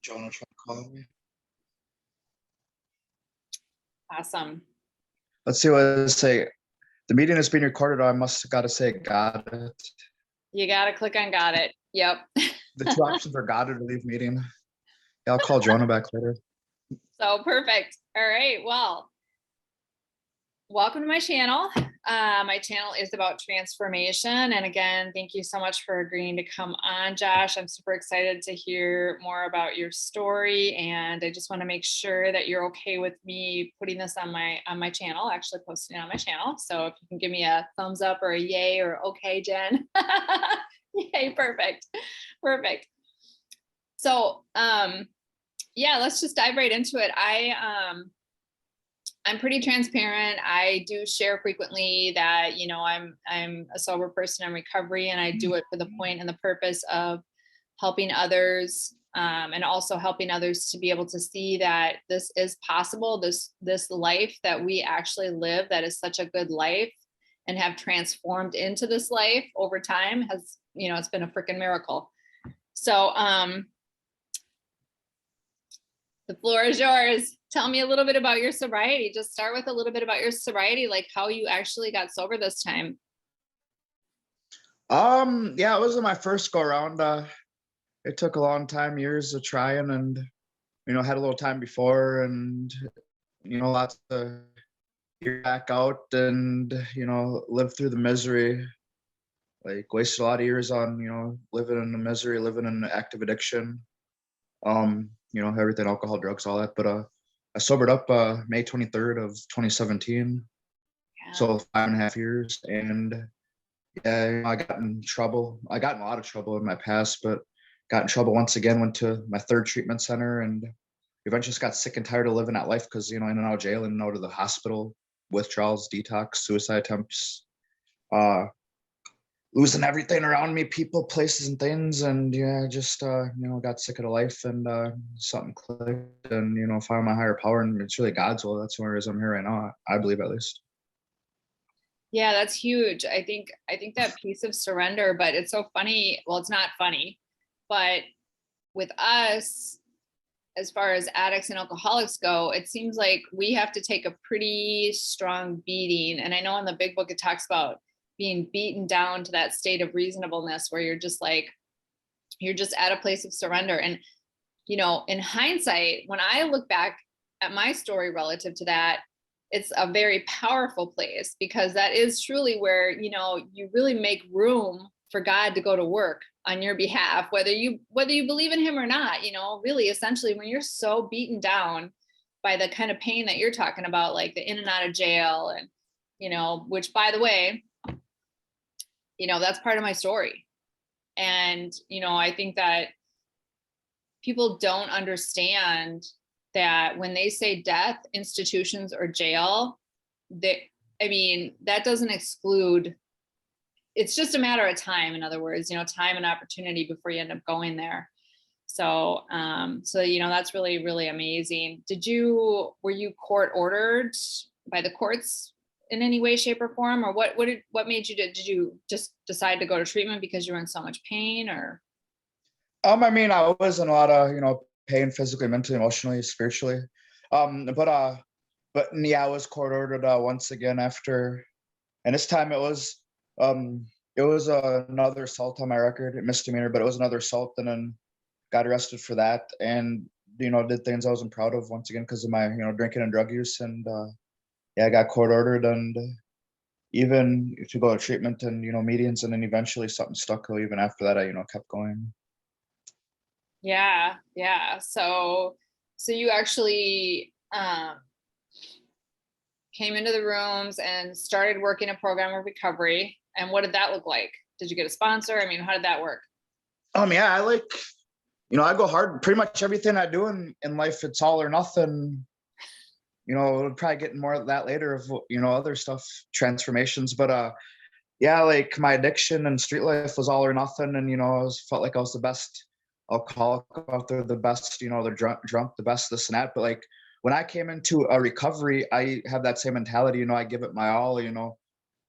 Jonah trying to call me. Awesome. Let's see what it say. The meeting is being recorded. I must have got to say got it. You got to click on got it. Yep. The two options are got it or leave meeting. Yeah, I'll call Jonah back later. So perfect. All right. Well, welcome to my channel. My channel is about transformation. And again, thank you so much for agreeing to come on, Josh. I'm super excited to hear more about your story. And I just want to make sure that you're okay with me putting this on my channel, actually posting it on my channel. So if you can give me a thumbs up or a yay or okay, Jen. Yay, perfect. Perfect. So yeah, let's just dive right into it. I'm pretty transparent. I do share frequently that, you know, I'm a sober person in recovery, and I do it for the point and the purpose of helping others, and also helping others to be able to see that this is possible. This life that we actually live, that is such a good life, and have transformed into this life over time, has, you know, it's been a freaking miracle. So, the floor is yours. Tell me a little bit about your sobriety. Just start with a little bit about your sobriety, like how you actually got sober this time. Yeah, it wasn't my first go around. It took a long time, years of trying, and had a little time before, and lots of year back out, and lived through the misery. Like wasted a lot of years on living in the misery, living in active addiction. Everything, alcohol, drugs, all that. But I sobered up May 23rd of 2017. Yeah. So 5.5 years. And yeah, I got in trouble. I got in a lot of trouble in my past, but got in trouble once again, went to my third treatment center, and eventually just got sick and tired of living that life because, in and out of jail, in and out of the hospital, withdrawals, detox, suicide attempts, losing everything around me, people, places, and things. And yeah, just got sick of the life, and something clicked, and found my higher power, and it's really God's will. That's where I'm here right now, I believe, at least. Yeah, that's huge. I think that piece of surrender, but it's so funny. Well, it's not funny, but with us, as far as addicts and alcoholics go, it seems like we have to take a pretty strong beating. And I know in the big book, it talks about being beaten down to that state of reasonableness where you're just at a place of surrender. And, in hindsight, when I look back at my story relative to that, it's a very powerful place, because that is truly where, you really make room for God to go to work on your behalf, whether you believe in him or not. Really, essentially, when you're so beaten down by the kind of pain that you're talking about, like the in and out of jail, and, which, by the way, that's part of my story. And, I think that people don't understand that when they say death, institutions, or jail, that doesn't exclude. It's just a matter of time. In other words, time and opportunity before you end up going there. So, that's really, really amazing. Were you court ordered by the courts in any way, shape, or form? Or what made you, did you just decide to go to treatment because you were in so much pain, or? I was in a lot of, pain, physically, mentally, emotionally, spiritually. But yeah, I was court ordered once again after, and this time it was another assault on my record, a misdemeanor, but it was another assault, and then got arrested for that, and did things I wasn't proud of once again because of my drinking and drug use, and yeah, I got court ordered, and even to go to treatment and meetings, and then eventually something stuck. Even after that, I kept going. Yeah. So you actually came into the rooms and started working a program of recovery. And what did that look like? Did you get a sponsor? How did that work? Yeah, I go hard. Pretty much everything I do in life, it's all or nothing. We'll probably get more of that later of other stuff, transformations. But yeah, like my addiction and street life was all or nothing, and felt like I was the best alcoholic out there, the best, the drunk, the best this and that. But like when I came into a recovery, I have that same mentality. I give it my all.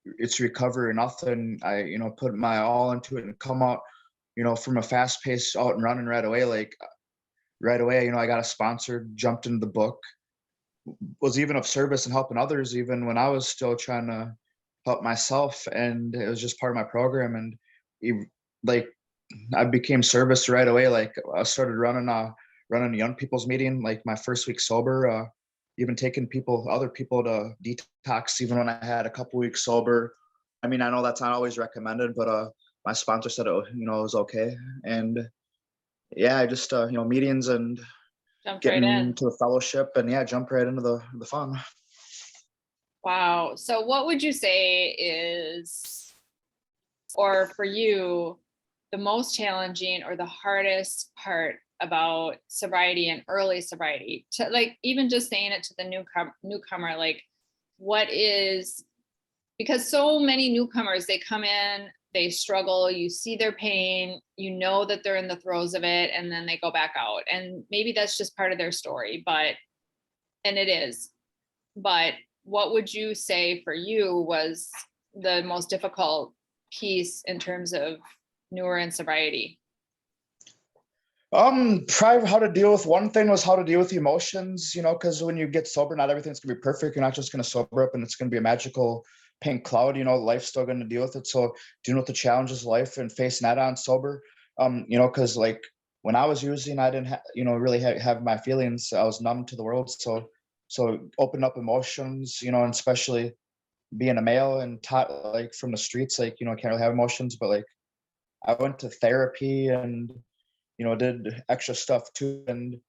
It's recovery or nothing. I put my all into it and come out, from a fast pace out and running right away. Like right away. I got a sponsor, jumped into the book, was even of service and helping others even when I was still trying to help myself, and it was just part of my program. And like I became service right away. Like I started running a young people's meeting like my first week sober, even taking other people to detox even when I had a couple weeks sober. I mean, I know that's not always recommended, but my sponsor said it was okay. And yeah, I just meetings and Jumped right getting in. to the fellowship, and yeah, jump right into the fun. Wow. So what would you say is, or for you, the most challenging or the hardest part about sobriety and early sobriety? To like even just saying it to the newcomer, like what is, because so many newcomers, they come in, they struggle, you see their pain, you know that they're in the throes of it, and then they go back out. And maybe that's just part of their story, and it is. But what would you say for you was the most difficult piece in terms of newer in sobriety? Probably how to deal with, one thing was how to deal with the emotions, because when you get sober, not everything's gonna be perfect. You're not just gonna sober up and it's gonna be a magical pink cloud. Life's still gonna deal with it. So dealing with the challenges of life and facing that on sober, because like when I was using, I didn't really have my feelings. I was numb to the world. So open up emotions, and especially being a male and taught like from the streets, like, can't really have emotions, but like I went to therapy and did extra stuff too. And,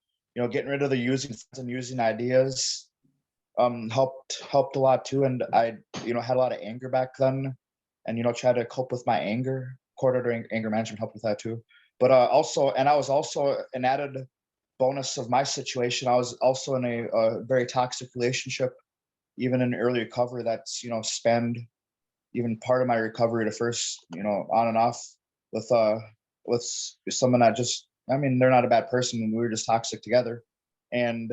getting rid of the using friends and using ideas helped a lot too. And I, had a lot of anger back then, and, tried to cope with my anger. Corridor anger management helped with that too. But I was also an added bonus of my situation. I was also in a very toxic relationship, even in early recovery. That's, spanned even part of my recovery to first, on and off with with someone that just, I mean, they're not a bad person, and we were just toxic together. And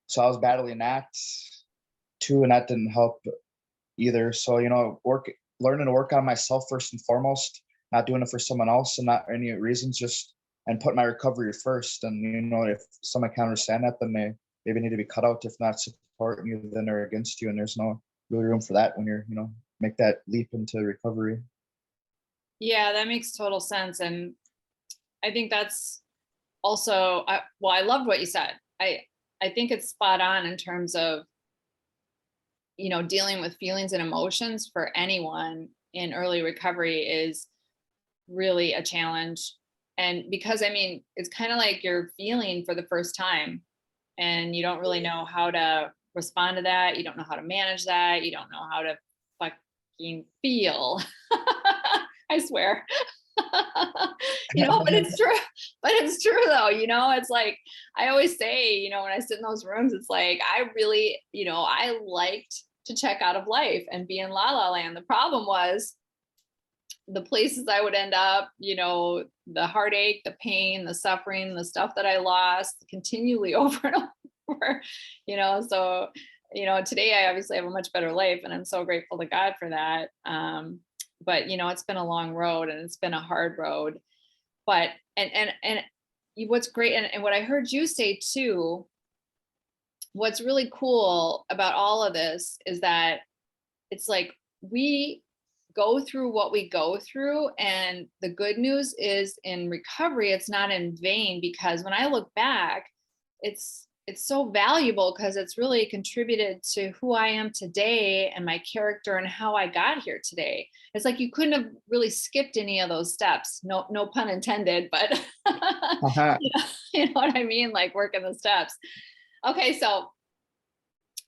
so I was battling that too, and that didn't help either. So, learning to work on myself first and foremost, not doing it for someone else and not any reasons, just, and put my recovery first. And, if someone can understand that, then they maybe need to be cut out. If not supporting you, then they're against you. And there's no really room for that when you're, make that leap into recovery. Yeah, that makes total sense. And I think that's also, I loved what you said. I think it's spot on in terms of, dealing with feelings and emotions for anyone in early recovery is really a challenge. And because, I mean, it's kind of like you're feeling for the first time and you don't really know how to respond to that. You don't know how to manage that. You don't know how to fucking feel. I swear. But it's true. But it's true though. It's like I always say, when I sit in those rooms, it's like I really, I liked to check out of life and be in la la land. The problem was the places I would end up, the heartache, the pain, the suffering, the stuff that I lost continually over and over, so today I obviously have a much better life and I'm so grateful to God for that. But it's been a long road and it's been a hard road. But and what's great, and what I heard you say too, what's really cool about all of this is that it's like we go through what we go through, and the good news is in recovery it's not in vain, because when I look back, it's so valuable because it's really contributed to who I am today and my character and how I got here today. It's like you couldn't have really skipped any of those steps. No pun intended, but Uh-huh. you know what I mean? Like working the steps. Okay, so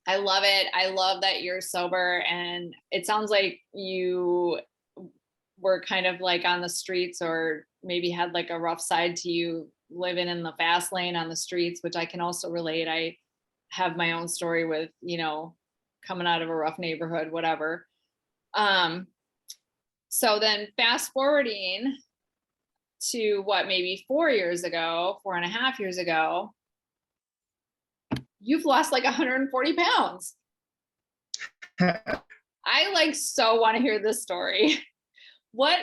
I love it. I love that you're sober, and it sounds like you were kind of like on the streets, or maybe had like a rough side to you living in the fast lane on the streets, which I can also relate. I have my own story with, coming out of a rough neighborhood, whatever. So then fast forwarding to what, maybe 4 years ago, 4.5 years ago, you've lost like 140 pounds. I like so want to hear this story.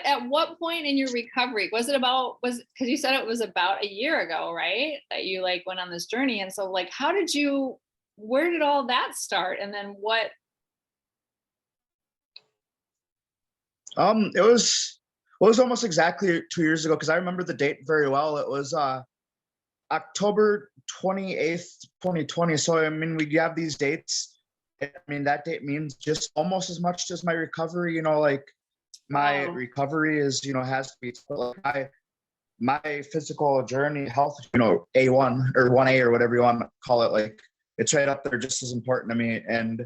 at what point in your recovery was it about, was because you said it was about a year ago, right? That you like went on this journey. And so like, where did all that start? And then what? It was almost exactly 2 years ago because I remember the date very well. It was October 28th, 2020. So I mean, we have these dates. I mean, that date means just almost as much as my recovery. Like my Oh, recovery is, has to be like my physical journey, health, A1 or 1A or whatever you want to call it. Like it's right up there, just as important to me. And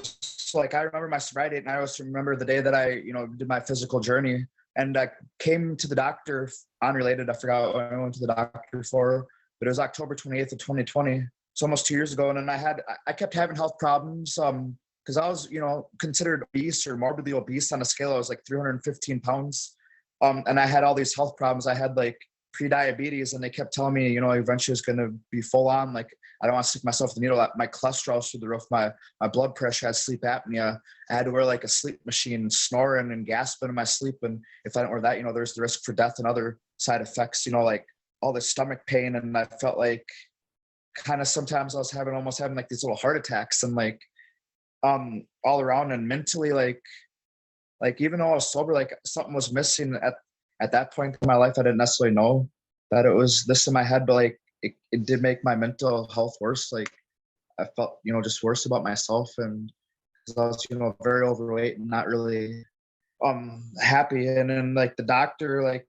so like I remember my sobriety date, and I also remember the day that I, did my physical journey. And I came to the doctor, unrelated. I forgot what I went to the doctor for, but it was October 28th of 2020. It's almost 2 years ago. And then I kept having health problems. Because I was, considered obese or morbidly obese on a scale. I was like 315 pounds. And I had all these health problems. I had like pre-diabetes, and they kept telling me, eventually it's going to be full on. Like, I don't want to stick myself with the needle. My cholesterol was through the roof. My blood pressure, had sleep apnea. I had to wear like a sleep machine, snoring and gasping in my sleep. And if I didn't wear that, there's the risk for death and other side effects, like all the stomach pain. And I felt like kind of sometimes I was almost having like these little heart attacks, and like all around, and mentally, like even though I was sober, like something was missing at that point in my life. I didn't necessarily know that it was this in my head, but like it did make my mental health worse. Like I felt, just worse about myself, and because I was, very overweight and not really happy. And then like the doctor, like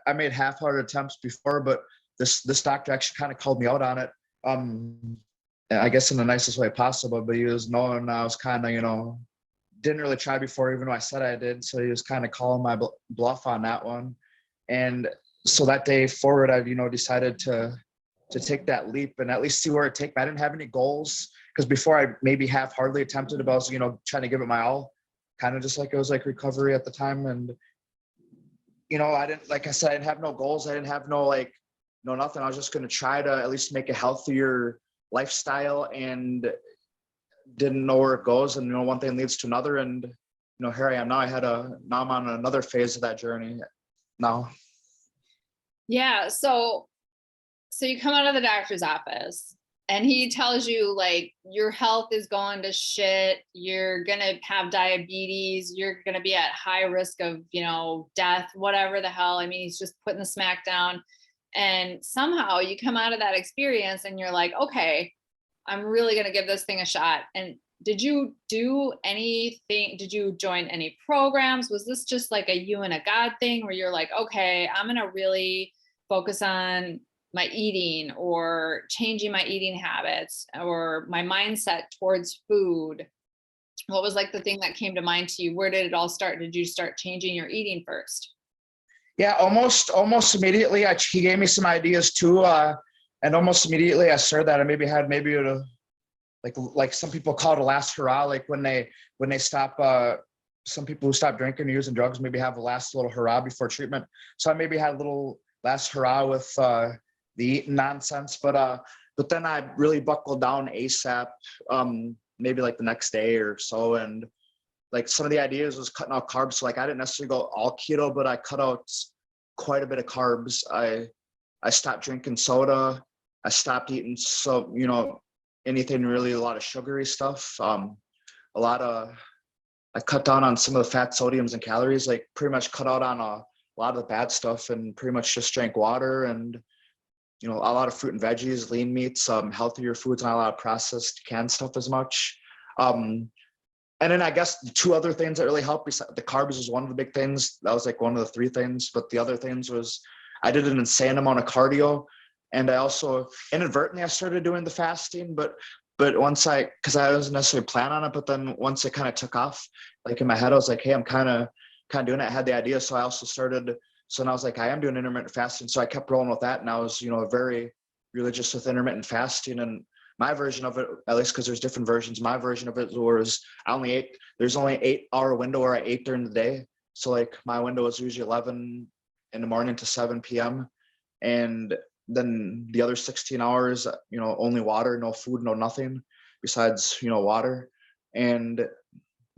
I made half-hearted attempts before, but this doctor actually kind of called me out on it. I guess in the nicest way possible, but he was knowing I was kind of, didn't really try before, even though I said I did. So he was kind of calling my bluff on that one. And so that day forward, I, decided to take that leap and at least see where it take me. I didn't have any goals because before I maybe half-heartedly attempted, but I was, trying to give it my all, kind of just like it was like recovery at the time. And, I didn't, like I said, I didn't have no goals. I didn't have no, like, no, nothing. I was just going to try to at least make a healthier lifestyle, and didn't know where it goes. And, one thing leads to another. And, here I am now. Now I'm on another phase of that journey now. yeah. So you come out of the doctor's office and he tells you like your health is going to shit, you're going to have diabetes, you're going to be at high risk of, death, whatever the hell. I mean, he's just putting the smack down. And somehow you come out of that experience and you're like, okay, I'm really going to give this thing a shot. And did you do anything? Did you join any programs? Was this just like a you and a God thing where you're like, okay, I'm going to really focus on my eating or changing my eating habits or my mindset towards food? What was like the thing that came to mind to you? Where did it all start? Did you start changing your eating first? Yeah, almost immediately. He gave me some ideas too. And almost immediately I started that. I maybe a, like some people call it a last hurrah. Like when they stop, some people who stop drinking or using drugs maybe have a last little hurrah before treatment. So I maybe had a little last hurrah with the eating nonsense, but then I really buckled down ASAP, maybe like the next day or so. And like some of the ideas was cutting out carbs. So like I didn't necessarily go all keto, but I cut out quite a bit of carbs. I stopped drinking soda. I stopped eating anything really, a lot of sugary stuff. I cut down on some of the fat, sodiums, and calories. Like pretty much cut out on a lot of the bad stuff, and pretty much just drank water and a lot of fruit and veggies, lean meats, healthier foods, not a lot of processed canned stuff as much. And then I guess the two other things that really helped, besides the carbs, was one of the big things. That was like one of the three things. But the other things was I did an insane amount of cardio, and I also inadvertently I started doing the fasting. But once because I wasn't necessarily plan on it, but then once it kind of took off, like in my head, I was like, hey, I'm kind of doing it. I had the idea, so I also started. So now I was like, I am doing intermittent fasting. So I kept rolling with that, and I was very religious with intermittent fasting. And my version of it, at least because there's different versions, my version of it was there's only 8 hour window where I ate during the day. So like my window was usually 11 in the morning to 7 p.m. And then the other 16 hours, only water, no food, no nothing besides, water. And,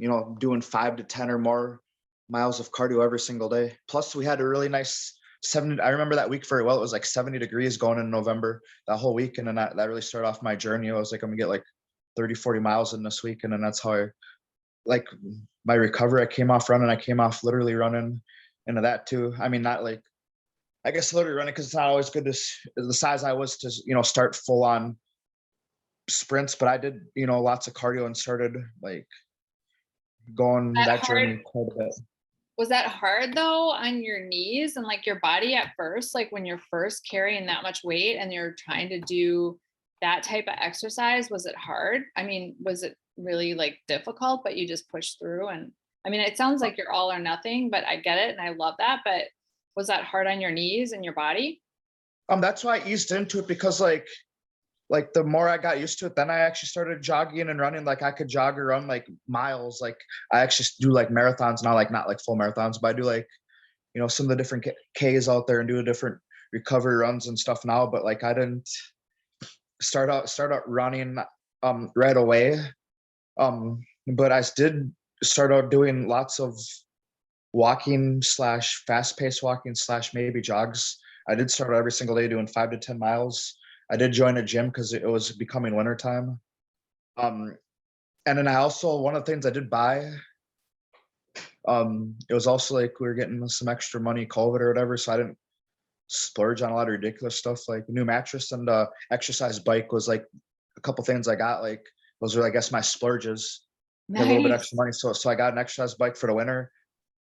doing 5 to 10 or more miles of cardio every single day. Plus we had a really nice 70, I remember that week very well. It was like 70 degrees going in November, that whole week. And then that really started off my journey. I was like, I'm gonna get like 30, 40 miles in this week. And then that's how I like my recovery. I came off running. I came off literally running into that too. I mean, not like, I guess literally running, because it's not always good to the size I was to, start full on sprints, but I did, lots of cardio and started like going That that hard? journey quite a bit. Was that hard though on your knees and like your body at first, like when you're first carrying that much weight and you're trying to do that type of exercise? Was it hard? I mean, was it really like difficult, but you just pushed through? And I mean, it sounds like you're all or nothing, but I get it. And I love that. But was that hard on your knees and your body? That's why I eased into it, because like the more I got used to it, then I actually started jogging and running. Like I could jog or run like miles. Like I actually do like marathons now, like not like full marathons, but I do like, some of the different Ks out there and do different recovery runs and stuff now. But like I didn't start out running right away. But I did start out doing lots of walking slash fast paced walking slash maybe jogs. I did start every single day doing 5 to 10 miles. I did join a gym because it was becoming wintertime. And then I also, one of the things I did buy, it was also like we were getting some extra money, COVID or whatever, so I didn't splurge on a lot of ridiculous stuff. Like a new mattress and exercise bike was like a couple things I got. Like those are, I guess, my splurges. Get a little bit extra money, so I got an exercise bike for the winter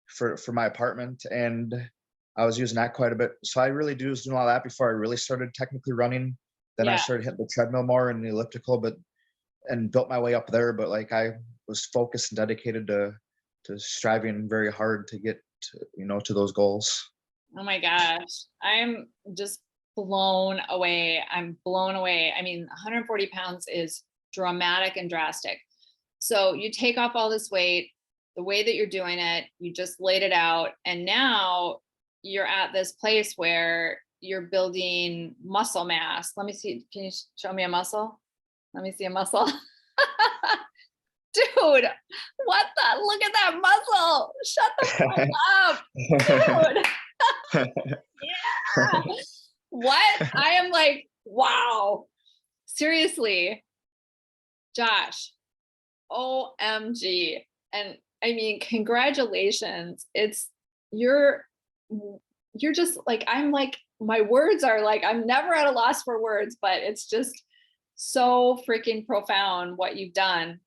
for my apartment, and I was using that quite a bit. So I really was doing all that before I really started technically running. Then I Yeah. started hitting the treadmill more and the elliptical, and built my way up there. But like I was focused and dedicated to striving very hard to get to those goals. Oh my gosh. I'm just blown away. I'm blown away. I mean, 140 pounds is dramatic and drastic. So you take off all this weight, the way that you're doing it, you just laid it out. And now you're at this place where you're building muscle mass. Let me see. Can you show me a muscle? Let me see a muscle. Dude, what the? Look at that muscle. Shut the fuck up. Dude. Yeah. What? I am like, wow. Seriously, Josh, OMG. And I mean, congratulations. You're just like, I'm like, my words are like, I'm never at a loss for words, but it's just so freaking profound what you've done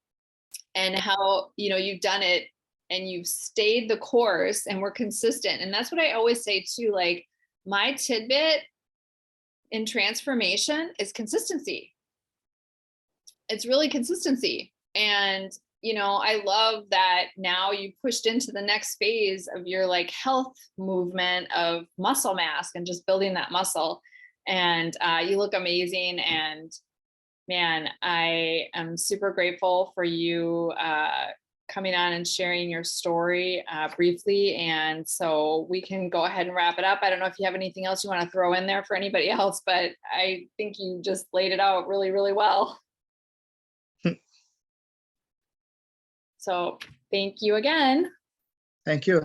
and how, you've done it and you've stayed the course and we're consistent. And that's what I always say too. Like my tidbit in transformation is consistency. It's really consistency. And, I love that now you pushed into the next phase of your like health movement of muscle mass and just building that muscle. And you look amazing. And man, I am super grateful for you coming on and sharing your story briefly. And so we can go ahead and wrap it up. I don't know if you have anything else you want to throw in there for anybody else, but I think you just laid it out really, really well. So thank you again. Thank you.